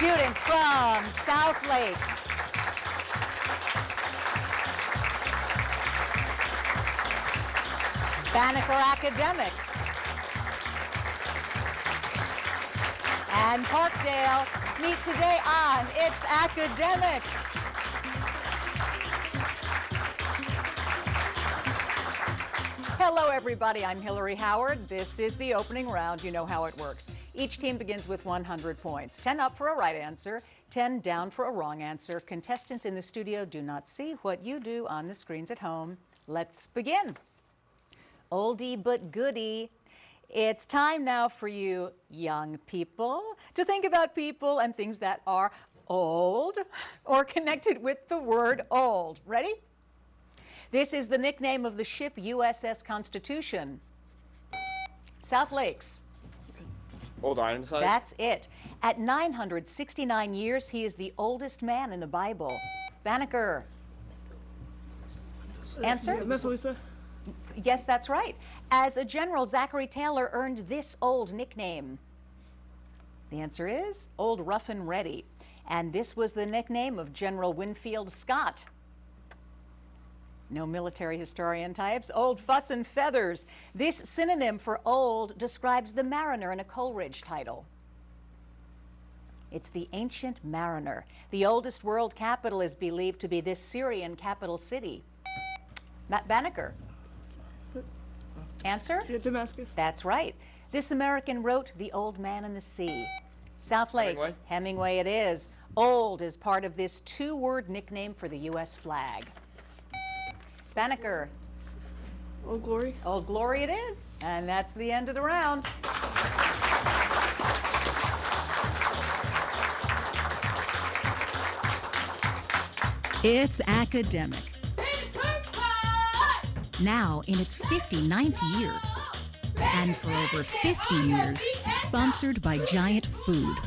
Students from South Lakes. Banneker Academic. And Parkdale meet today on It's Academic. Hello, everybody. I'm Hillary Howard. This is the opening round. You know how it works. Each team begins with 100 points. 10 up for a right answer, 10 down for a wrong answer. Contestants in the studio do not see what you do on the screens at home. Let's begin. Oldie but goodie. It's time now for you young people to think about people and things that are old or connected with the word old. Ready? This is the nickname of the ship USS Constitution. South Lakes. Old Iron size? That's it. At 969 years, he is the oldest man in the Bible. Banneker. Answer? Methuselah. Yes, that's right. As a general, Zachary Taylor earned this old nickname. The answer is Old Rough and Ready. And this was the nickname of General Winfield Scott. No military historian types. Old Fuss and Feathers. This synonym for old describes the mariner in a Coleridge title. It's the Ancient Mariner. The oldest world capital is believed to be this Syrian capital city. Matt Banneker. Answer? Yeah, Damascus. That's right. This American wrote The Old Man and the Sea. South Lakes. Hemingway it is. Old is part of this two-word nickname for the U.S. flag. Banneker. Old Glory. Old Glory it is. And that's the end of the round. It's Academic. Now in its 59th year, and for over 50 years, sponsored by Giant Food.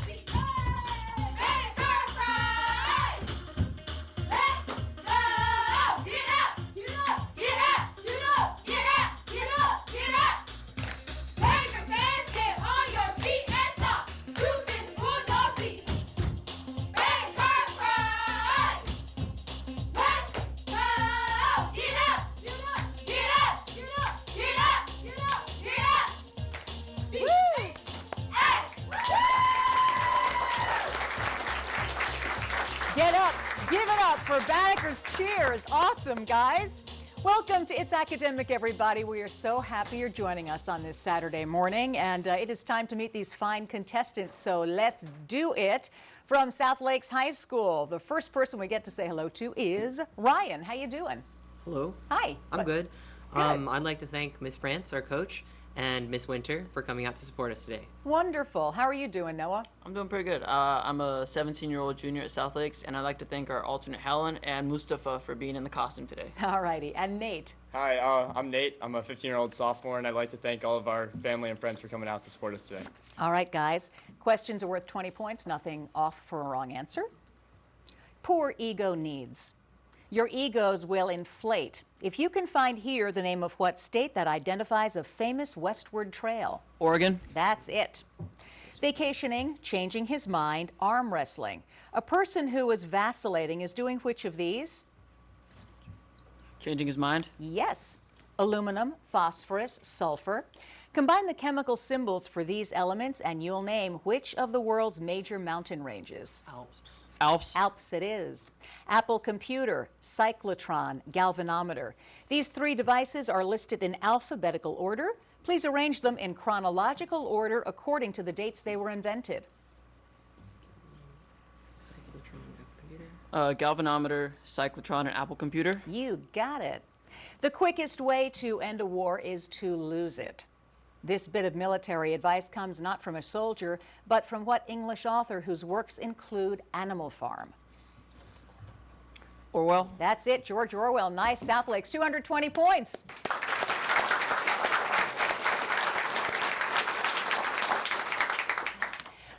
Get up, give it up for Banneker's cheers. Awesome, guys. Welcome to It's Academic, everybody. We are so happy you're joining us on this Saturday morning, and it is time to meet these fine contestants, so let's do it. From South Lakes High School, the first person we get to say hello to is Ryan. How you doing? Hello. Hi. I'm good. Good. I'd like to thank Miss France, our coach, and Miss Winter for coming out to support us today. Wonderful. How are you doing, Noah? I'm doing pretty good. I'm a 17-year-old junior at South Lakes, and I'd like to thank our alternate Helen and Mustafa for being in the costume today. All righty. And Nate? Hi, I'm Nate. I'm a 15-year-old sophomore, and I'd like to thank all of our family and friends for coming out to support us today. All right, guys. Questions are worth 20 points. Nothing off for a wrong answer. Poor ego needs. Your egos will inflate if you can find here the name of what state that identifies a famous westward trail. Oregon. That's it. Vacationing, changing his mind, arm wrestling. A person who is vacillating is doing which of these? Changing his mind. Yes. Aluminum, phosphorus, sulfur. Combine the chemical symbols for these elements and you'll name which of the world's major mountain ranges. Alps. Alps. Alps it is. Apple computer, cyclotron, galvanometer. These three devices are listed in alphabetical order. Please arrange them in chronological order according to the dates they were invented. Galvanometer, cyclotron, and Apple computer. You got it. The quickest way to end a war is to lose it. This bit of military advice comes not from a soldier, but from what English author whose works include Animal Farm? Orwell. That's it, George Orwell. Nice. South Lakes, 220 points.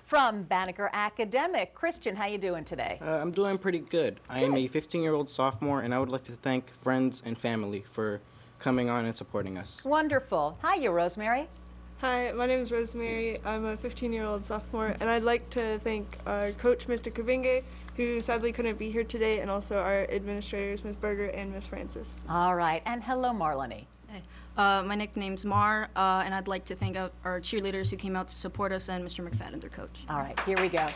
From Banneker Academic, Christian, how you doing today? I'm doing pretty good. I am a 15-year-old sophomore, and I would like to thank friends and family for coming on and supporting us. Wonderful. Hi, you, Rosemary. Hi, my name is Rosemary. I'm a 15-year-old sophomore, and I'd like to thank our coach, Mr. Kabinge, who sadly couldn't be here today, and also our administrators, Ms. Berger and Ms. Francis. All right, and hello, Marlene. Hey, my nickname's Mar, and I'd like to thank our cheerleaders who came out to support us and Mr. McFadden, their coach. All right, here we go.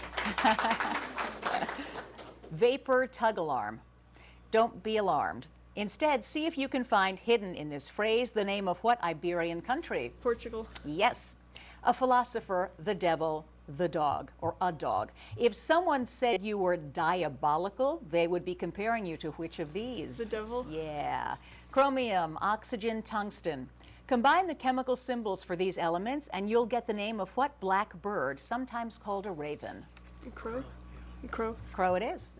Vapor tug alarm. Don't be alarmed. Instead, see if you can find hidden in this phrase the name of what Iberian country? Portugal. Yes. A philosopher, the devil, the dog, or a dog. If someone said you were diabolical, they would be comparing you to which of these? The devil. Yeah. Chromium, oxygen, tungsten. Combine the chemical symbols for these elements and you'll get the name of what black bird, sometimes called a raven? A crow. A crow. Crow it is.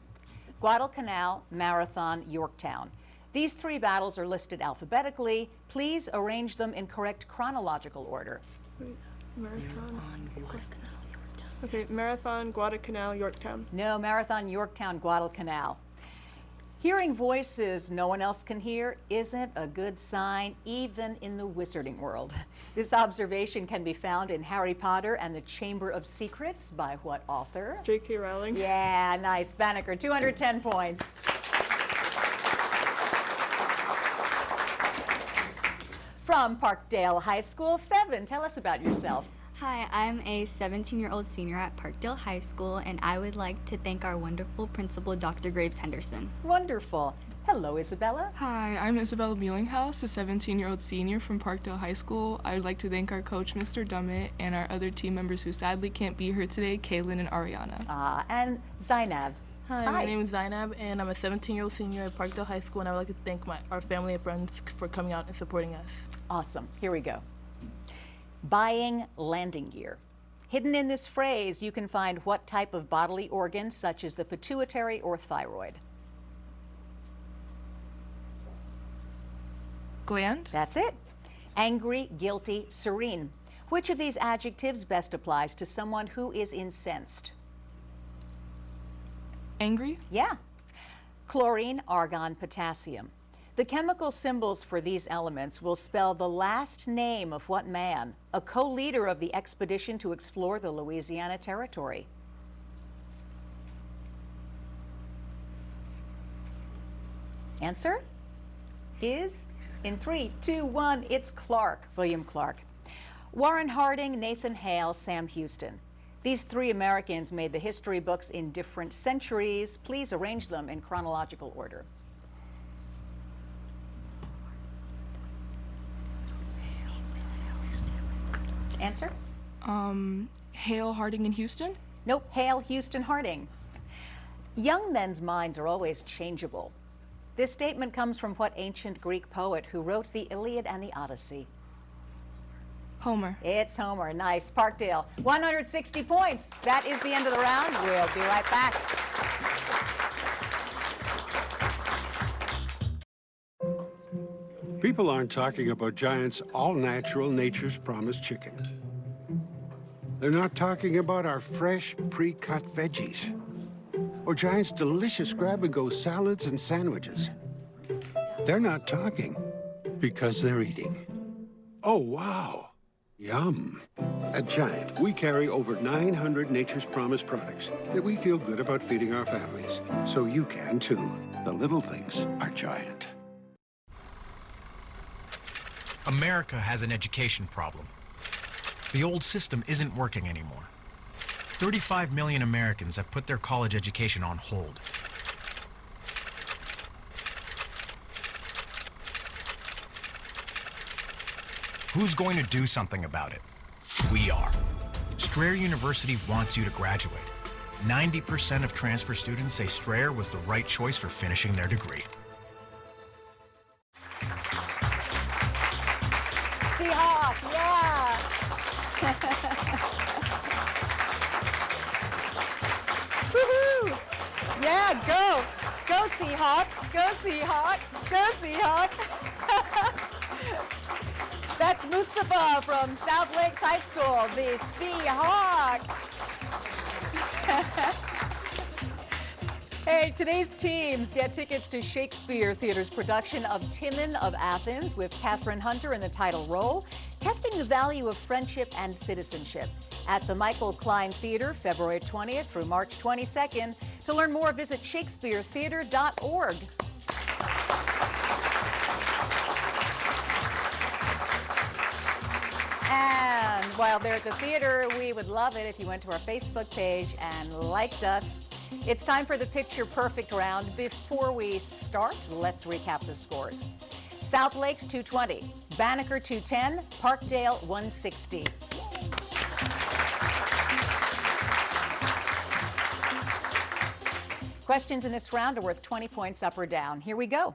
Guadalcanal, Marathon, Yorktown. These three battles are listed alphabetically. Please arrange them in correct chronological order. Wait, Marathon. Okay, Marathon, Guadalcanal, Yorktown. No, Marathon, Yorktown, Guadalcanal. Hearing voices no one else can hear isn't a good sign, even in the wizarding world. This observation can be found in Harry Potter and the Chamber of Secrets by what author? J.K. Rowling. Yeah, nice. Banneker, 210 points. From Parkdale High School, Fevin, tell us about yourself. Hi, I'm a 17-year-old senior at Parkdale High School, and I would like to thank our wonderful principal, Dr. Graves Henderson. Wonderful. Hello, Isabella. Hi, I'm Isabella Muehlinghouse, a 17-year-old senior from Parkdale High School. I would like to thank our coach, Mr. Dummett, and our other team members who sadly can't be here today, Kaylin and Ariana. And Zainab. Hi, my name is Zainab, and I'm a 17-year-old senior at Parkdale High School, and I would like to thank our family and friends for coming out and supporting us. Awesome. Here we go. Buying landing gear. Hidden in this phrase, you can find what type of bodily organ, such as the pituitary or thyroid? Gland. That's it. Angry, guilty, serene. Which of these adjectives best applies to someone who is incensed? Angry. Yeah. Chlorine, argon, potassium. The chemical symbols for these elements will spell the last name of what man, a co-leader of the expedition to explore the Louisiana Territory? Answer is in 3, 2, 1, it's Clark, William Clark. Warren Harding, Nathan Hale, Sam Houston. These three Americans made the history books in different centuries. Please arrange them in chronological order. Answer? Hale, Harding, and Houston. Nope, Hale, Houston, Harding. Young men's minds are always changeable. This statement comes from what ancient Greek poet who wrote the Iliad and the Odyssey? Homer. It's Homer. Nice. Parkdale, 160 points. That is the end of the round. We'll be right back. People aren't talking about Giant's all-natural Nature's Promise chicken. They're not talking about our fresh, pre-cut veggies. Or Giant's delicious grab-and-go salads and sandwiches. They're not talking because they're eating. Oh, wow. Yum. At Giant, we carry over 900 Nature's Promise products that we feel good about feeding our families. So you can, too. The little things are Giant. America has an education problem. The old system isn't working anymore. 35 million Americans have put their college education on hold. Who's going to do something about it? We are. Strayer University wants you to graduate. 90% of transfer students say Strayer was the right choice for finishing their degree. Seahawks, yeah. Woohoo! Yeah, go. Go Seahawks. Go Seahawks. Go Seahawks. That's Mustafa from South Lakes High School, the Seahawk. Hey, today's teams get tickets to Shakespeare Theater's production of Timon of Athens with Katherine Hunter in the title role. testing the value of friendship and citizenship at the Michael Klein Theater, February 20th through March 22nd. To learn more, visit shakespearetheater.org. And while they're at the theater, we would love it if you went to our Facebook page and liked us. It's time for the Picture Perfect round. Before we start, let's recap the scores. South Lakes 220, Banneker 210, Parkdale 160. Questions in this round are worth 20 points up or down. Here we go.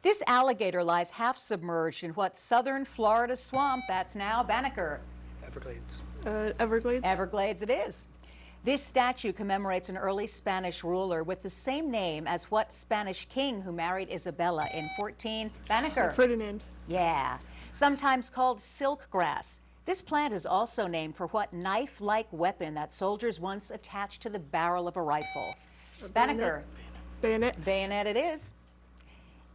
This alligator lies half submerged in what southern Florida swamp? That's now Banneker. Everglades. Everglades. Everglades it is. This statue commemorates an early Spanish ruler with the same name as what Spanish king who married Isabella in 14? Banneker. Ferdinand. Yeah. Sometimes called silk grass. This plant is also named for what knife-like weapon that soldiers once attached to the barrel of a rifle? Banneker. Bayonet. Bayonet it is.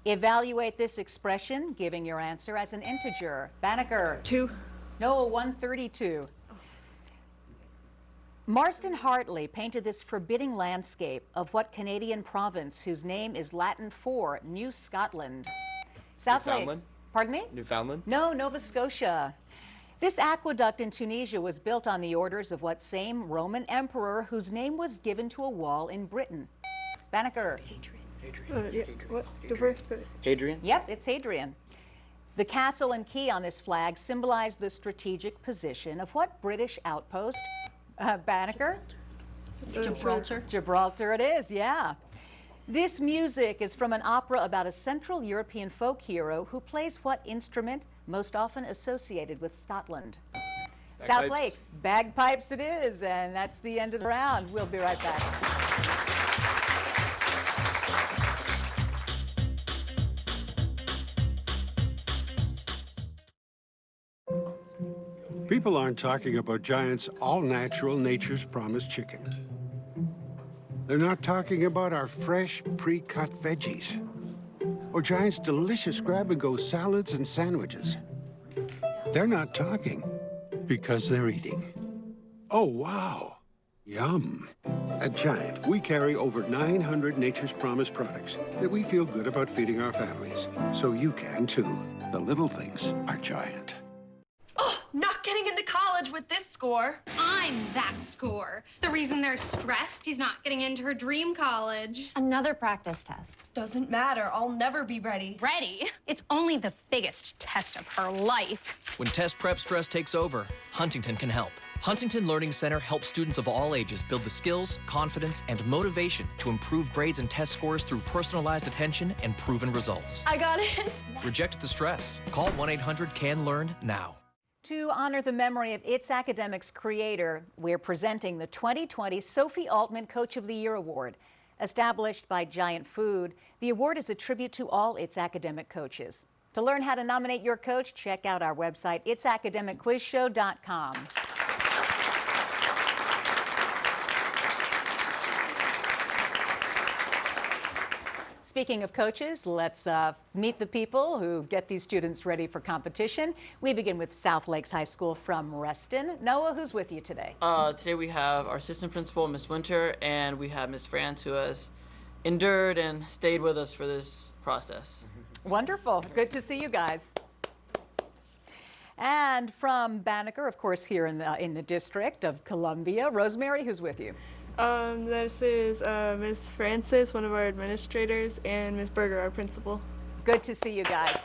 Evaluate this expression, giving your answer as an integer. Banneker. 2. No, 132. Marston Hartley painted this forbidding landscape of what Canadian province whose name is Latin for New Scotland? South Lakes. Newfoundland? Pardon me? Newfoundland? No, Nova Scotia. This aqueduct in Tunisia was built on the orders of what same Roman emperor whose name was given to a wall in Britain? Banneker. What? The first? Hadrian? Yep, it's Hadrian. The castle and key on this flag symbolize the strategic position of what British outpost? Banneker? Gibraltar. Gibraltar it is, yeah. This music is from an opera about a Central European folk hero who plays what instrument most often associated with Scotland? South Lakes. Bagpipes it is, and that's the end of the round. We'll be right back. People aren't talking about Giant's all-natural Nature's Promise chicken. They're not talking about our fresh, pre-cut veggies or Giant's delicious grab-and-go salads and sandwiches. They're not talking because they're eating. Oh, wow. Yum. At Giant, we carry over 900 Nature's Promise products that we feel good about feeding our families. So you can, too. The little things are Giant. Not getting into college with this score. I'm that score. The reason they're stressed, he's not getting into her dream college. Another practice test. Doesn't matter. I'll never be ready. Ready? It's only the biggest test of her life. When test prep stress takes over, Huntington can help. Huntington Learning Center helps students of all ages build the skills, confidence, and motivation to improve grades and test scores through personalized attention and proven results. I got it. Reject the stress. Call 1-800-CAN-LEARN now. To honor the memory of It's Academic's creator, we're presenting the 2020 Sophie Altman Coach of the Year Award. Established by Giant Food, the award is a tribute to all It's Academic coaches. To learn how to nominate your coach, check out our website, itsacademicquizshow.com. Speaking of coaches, let's meet the people who get these students ready for competition. We begin with South Lakes High School from Reston. Noah, who's with you today? Today we have our assistant principal, Miss Winter, and we have Miss France, who has endured and stayed with us for this process. Wonderful. Good to see you guys. And from Banneker, of course, here in the District of Columbia, Rosemary, who's with you? This is Miss Francis, one of our administrators, and Miss Berger, our principal. Good to see you guys.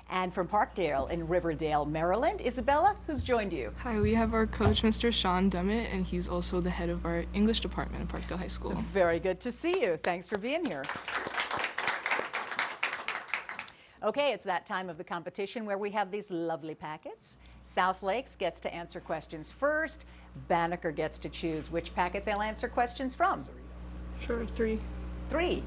And from Parkdale in Riverdale, Maryland, Isabella, who's joined you? Hi, we have our coach, Mr. Sean Demmett, and he's also the head of our English department at Parkdale High School. Very good to see you. Thanks for being here. Okay, it's that time of the competition where we have these lovely packets. South Lakes gets to answer questions first. Banneker gets to choose which packet they'll answer questions from. Sure, 3. 3.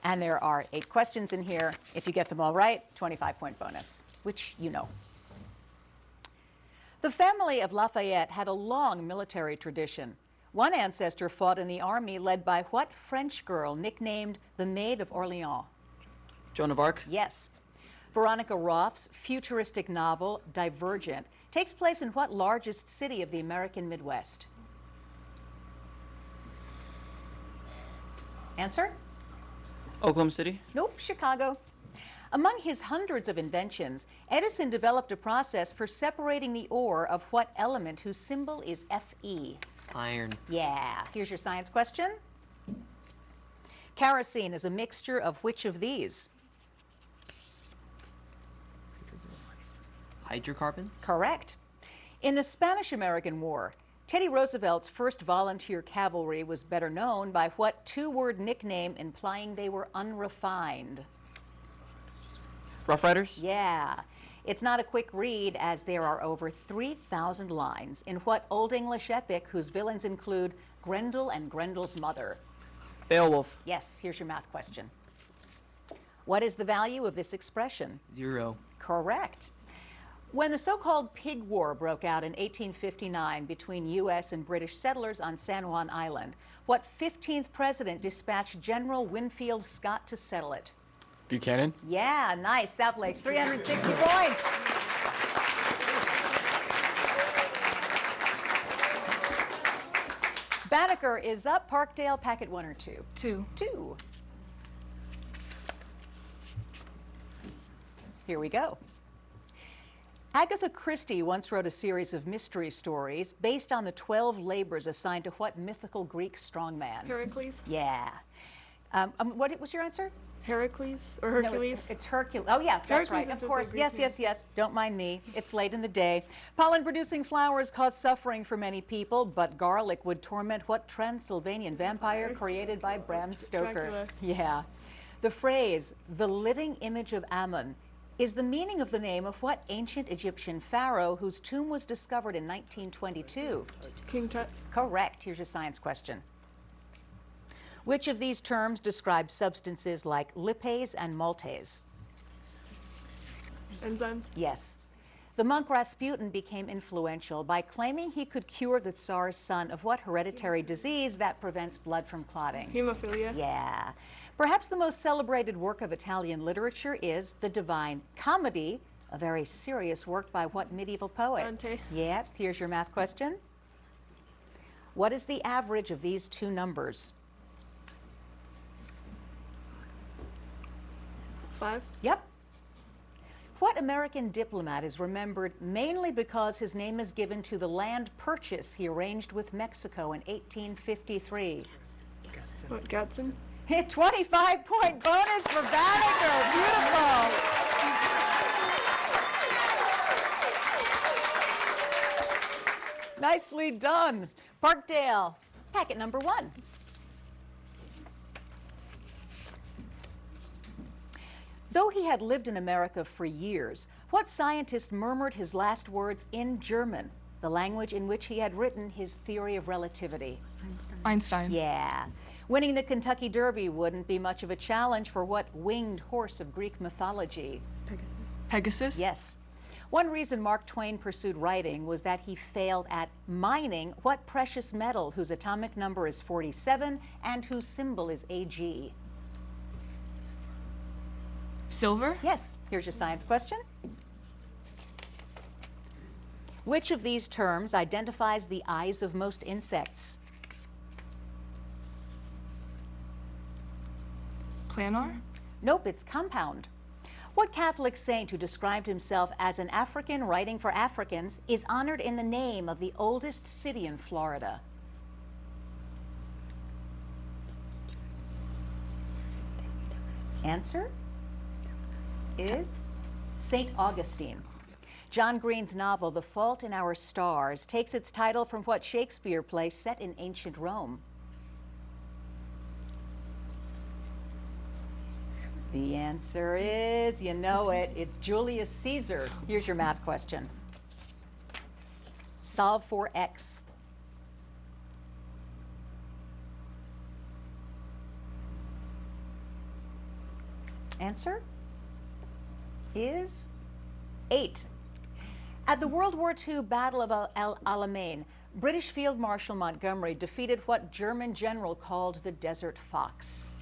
And there are 8 questions in here. If you get them all right, 25-point bonus, which you know. The family of Lafayette had a long military tradition. One ancestor fought in the army led by what French girl nicknamed the Maid of Orleans? Joan of Arc. Yes. Veronica Roth's futuristic novel, Divergent, takes place in what largest city of the American Midwest? Answer? Oklahoma City. Nope, Chicago. Among his hundreds of inventions, Edison developed a process for separating the ore of what element whose symbol is Fe? Iron. Yeah. Here's your science question. Kerosene is a mixture of which of these? Hydrocarbons? Correct. In the Spanish-American War, Teddy Roosevelt's first volunteer cavalry was better known by what two-word nickname implying they were unrefined? Rough Riders? Yeah. It's not a quick read, as there are over 3,000 lines in what Old English epic whose villains include Grendel and Grendel's mother? Beowulf. Yes, here's your math question. What is the value of this expression? 0. Correct. When the so-called Pig War broke out in 1859 between U.S. and British settlers on San Juan Island, what 15th president dispatched General Winfield Scott to settle it? Buchanan. Yeah, nice. South Lakes, 360 points. Banneker is up. Parkdale, packet 1 or 2? 2. 2. Here we go. Agatha Christie once wrote a series of mystery stories based on the 12 labors assigned to what mythical Greek strongman? Heracles? Yeah. What was your answer? Heracles or Hercules? No, it's Hercules. Oh, yeah, that's Hercules right. is Of what course. the Yes, Greek yes, yes. Don't mind me. It's late in the day. Pollen-producing flowers cause suffering for many people, but garlic would torment what Transylvanian vampire created by Bram Stoker? Dracula. Yeah. The phrase, the living image of Ammon, is the meaning of the name of what ancient Egyptian pharaoh whose tomb was discovered in 1922? King Tut. Correct. Here's your science question. Which of these terms describe substances like lipase and maltase? Enzymes. Yes. The monk Rasputin became influential by claiming he could cure the Tsar's son of what hereditary disease that prevents blood from clotting? Hemophilia. Yeah. Perhaps the most celebrated work of Italian literature is the Divine Comedy, a very serious work by what medieval poet? Dante. Yeah. Here's your math question. What is the average of these two numbers? 5. Yep. What American diplomat is remembered mainly because his name is given to the land purchase he arranged with Mexico in 1853? What, Gadsden? 25-point bonus for Banneker. Beautiful. Nicely done. Parkdale, packet number 1. Though he had lived in America for years, what scientist murmured his last words in German, the language in which he had written his theory of relativity? Einstein. Yeah. Winning the Kentucky Derby wouldn't be much of a challenge for what winged horse of Greek mythology? Pegasus? Yes. One reason Mark Twain pursued writing was that he failed at mining what precious metal whose atomic number is 47 and whose symbol is Ag? Silver? Yes. Here's your science question. Which of these terms identifies the eyes of most insects? Planar? Nope, it's compound. What Catholic saint who described himself as an African writing for Africans is honored in the name of the oldest city in Florida? Answer is St. Augustine. John Green's novel, The Fault in Our Stars, takes its title from what Shakespeare play set in ancient Rome? The answer is, you know it, it's Julius Caesar. Here's your math question. Solve for x. Answer is 8. At the World War II Battle of El Alamein, British Field Marshal Montgomery defeated what German general called the Desert Fox?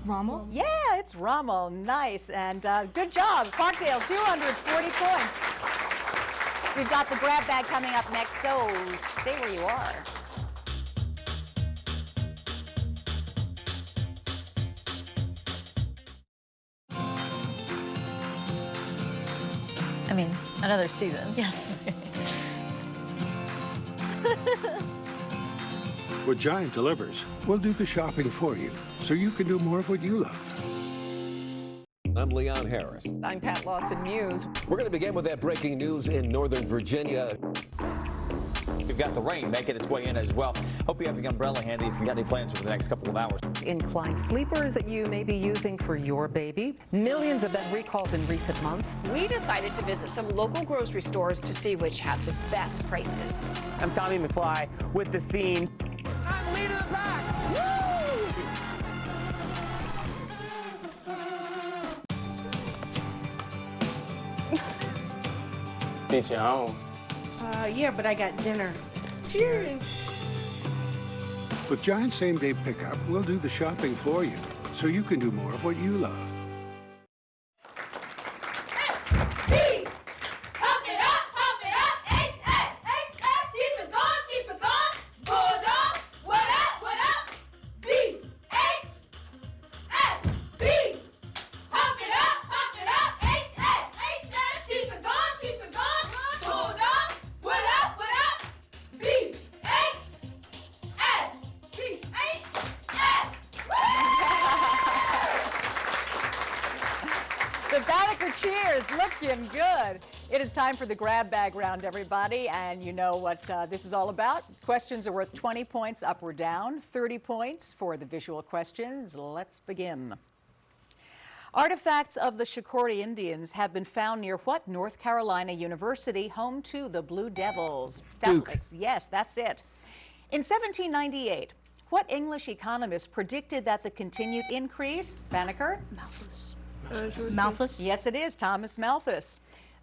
Rommel? Yeah, it's Rommel. Nice. And good job. Parkdale, 240 points. We've got the grab bag coming up next, so stay where you are. I mean, another season. Yes. What Giant delivers, we'll do the shopping for you, so you can do more of what you love. I'm Leon Harris. I'm Pat Lawson-Muse. We're going to begin with that breaking news in Northern Virginia. We've got the rain making its way in as well. Hope you have the umbrella handy if you got any plans over the next couple of hours. Inclined sleepers that you may be using for your baby. Millions have been recalled in recent months. We decided to visit some local grocery stores to see which have the best prices. I'm Tommy McFly with The Scene. I'm leading the pack! Meet you home. Yeah, but I got dinner. Cheers. With Giant same-day pickup, we'll do the shopping for you, so you can do more of what you love. The Banneker cheers, looking good. It is time for the grab bag round, everybody, and you know what this is all about. Questions are worth 20 points up or down, 30 points for the visual questions. Let's begin. Artifacts of the Shakori Indians have been found near what North Carolina university, home to the Blue Devils? Duke. South- Yes, that's it. In 1798, what English economist predicted that the continued increase, Banneker? Malthus? Yes, it is, Thomas Malthus.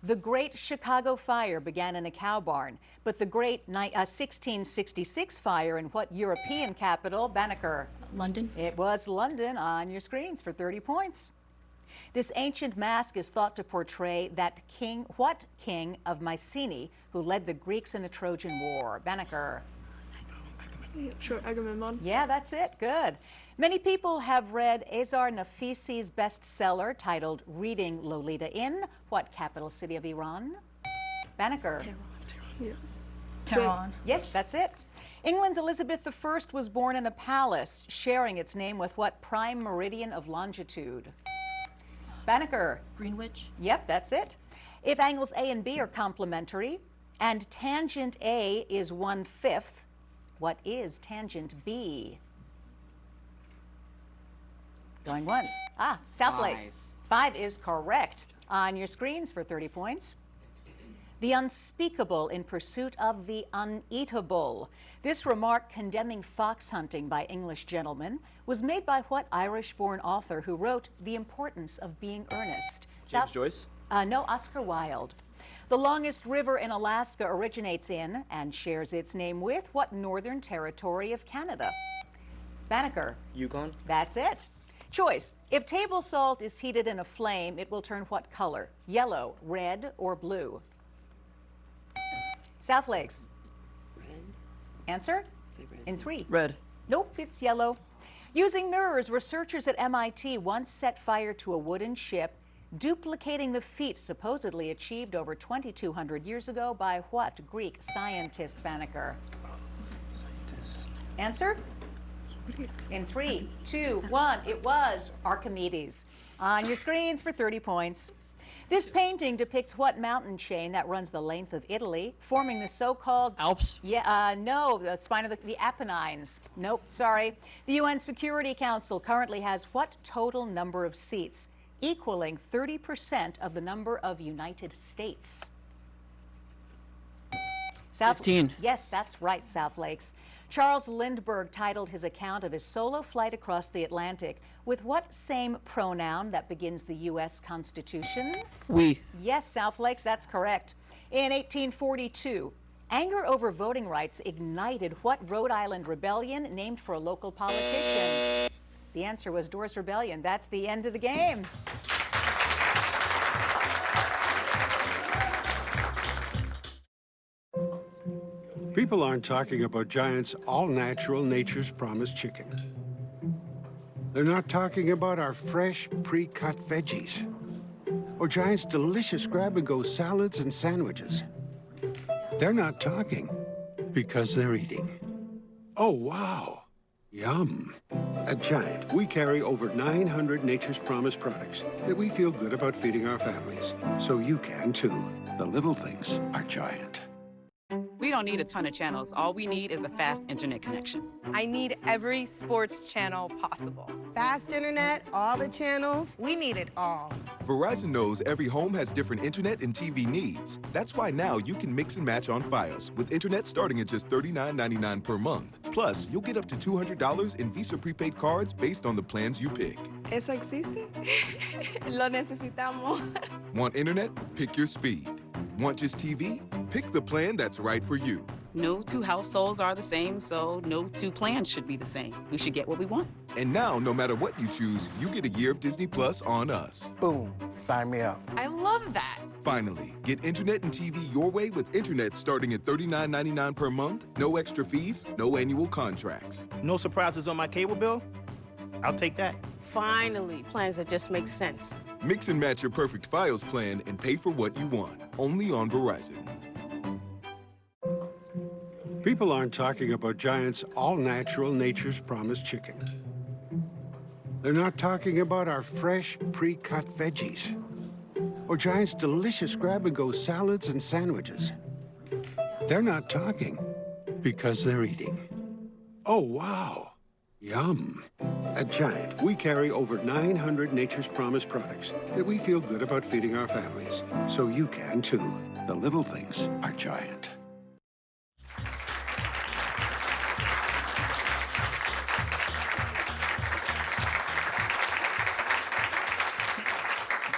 The Great Chicago Fire began in a cow barn, but the Great 1666 fire in what European capital, Banneker? London. It was London. On your screens for 30 points. This ancient mask is thought to portray that king, what king of Mycenae who led the Greeks in the Trojan War? Banneker? Sure, Agamemnon. Yeah, that's it. Good. Many people have read Azar Nafisi's bestseller titled Reading Lolita in what capital city of Iran? Banneker? Tehran. Yes, that's it. England's Elizabeth I was born in a palace sharing its name with what prime meridian of longitude? Banneker? Greenwich. Yep, that's it. If angles A and B are complementary and tangent A is 1/5, what is tangent B? Going once. South Lakes. 5 is correct. On your screens for 30 points. The unspeakable in pursuit of the uneatable. This remark condemning fox hunting by English gentlemen was made by what Irish-born author who wrote The Importance of Being Earnest? James Joyce? No, Oscar Wilde. The longest river in Alaska originates in and shares its name with what northern territory of Canada? Banneker. Yukon? That's it. Choice. If table salt is heated in a flame, it will turn what color? Yellow, red, or blue? South Lakes. Red. Answer? Red. In 3. Red. Nope, it's yellow. Using mirrors, researchers at MIT once set fire to a wooden ship, duplicating the feat supposedly achieved over 2,200 years ago by what Greek scientist, Banneker? Answer? In 3, 2, 1, it was Archimedes. On your screens for 30 points. This painting depicts what mountain chain that runs the length of Italy, forming the so-called... Alps? Yeah, no, the spine of the Apennines. Nope, sorry. The UN Security Council currently has what total number of seats, equaling 30% of the number of United States? 15. Yes, that's right, South Lakes. Charles Lindbergh titled his account of his solo flight across the Atlantic with what same pronoun that begins the U.S. Constitution? We. Yes, South Lakes, that's correct. In 1842, anger over voting rights ignited what Rhode Island rebellion named for a local politician? The answer was Doors Rebellion. That's the end of the game. People aren't talking about Giant's all-natural Nature's Promise chicken. They're not talking about our fresh, pre-cut veggies. Or Giant's delicious grab-and-go salads and sandwiches. They're not talking because they're eating. Oh, wow. Yum. At Giant, we carry over 900 Nature's Promise products that we feel good about feeding our families. So you can, too. The little things are Giant. We don't need a ton of channels. All we need is a fast internet connection. I need every sports channel possible. Fast internet, all the channels, we need it all. Verizon knows every home has different internet and TV needs. That's why now you can mix and match on Fios with internet starting at just $39.99 per month. Plus, you'll get up to $200 in Visa prepaid cards based on the plans you pick. ¿Eso existe? Lo necesitamos. Want internet? Pick your speed. Want just TV? Pick the plan that's right for you. No two households are the same, so no two plans should be the same. We should get what we want. And now, no matter what you choose, you get a year of Disney Plus on us. Boom. Sign me up. I love that. Finally, get internet and TV your way with internet starting at $39.99 per month, no extra fees, no annual contracts. No surprises on my cable bill? I'll take that. Finally, plans that just make sense. Mix and match your perfect Fios plan and pay for what you want. Only on Verizon. People aren't talking about Giant's all-natural Nature's Promise chicken. They're not talking about our fresh, pre-cut veggies. Or Giant's delicious grab-and-go salads and sandwiches. They're not talking because they're eating. Oh, wow. Yum. At Giant, we carry over 900 Nature's Promise products that we feel good about feeding our families. So you can, too. The little things are Giant.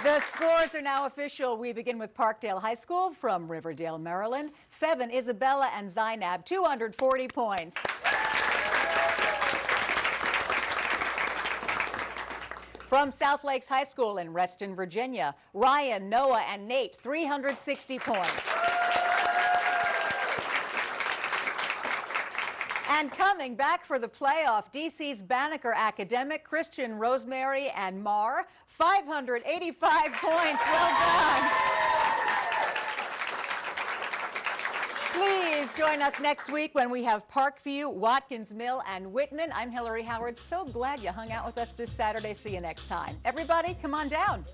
The scores are now official. We begin with Parkdale High School from Riverdale, Maryland. Fevin, Isabella, and Zainab, 240 points. From South Lakes High School in Reston, Virginia, Ryan, Noah, and Nate, 360 points. And coming back for the playoff, DC's Banneker Academic, Christian, Rosemary, and Mar, 585 points. Well done. Please join us next week when we have Parkview, Watkins Mill, and Whitman. I'm Hillary Howard. So glad you hung out with us this Saturday. See you next time. Everybody, come on down.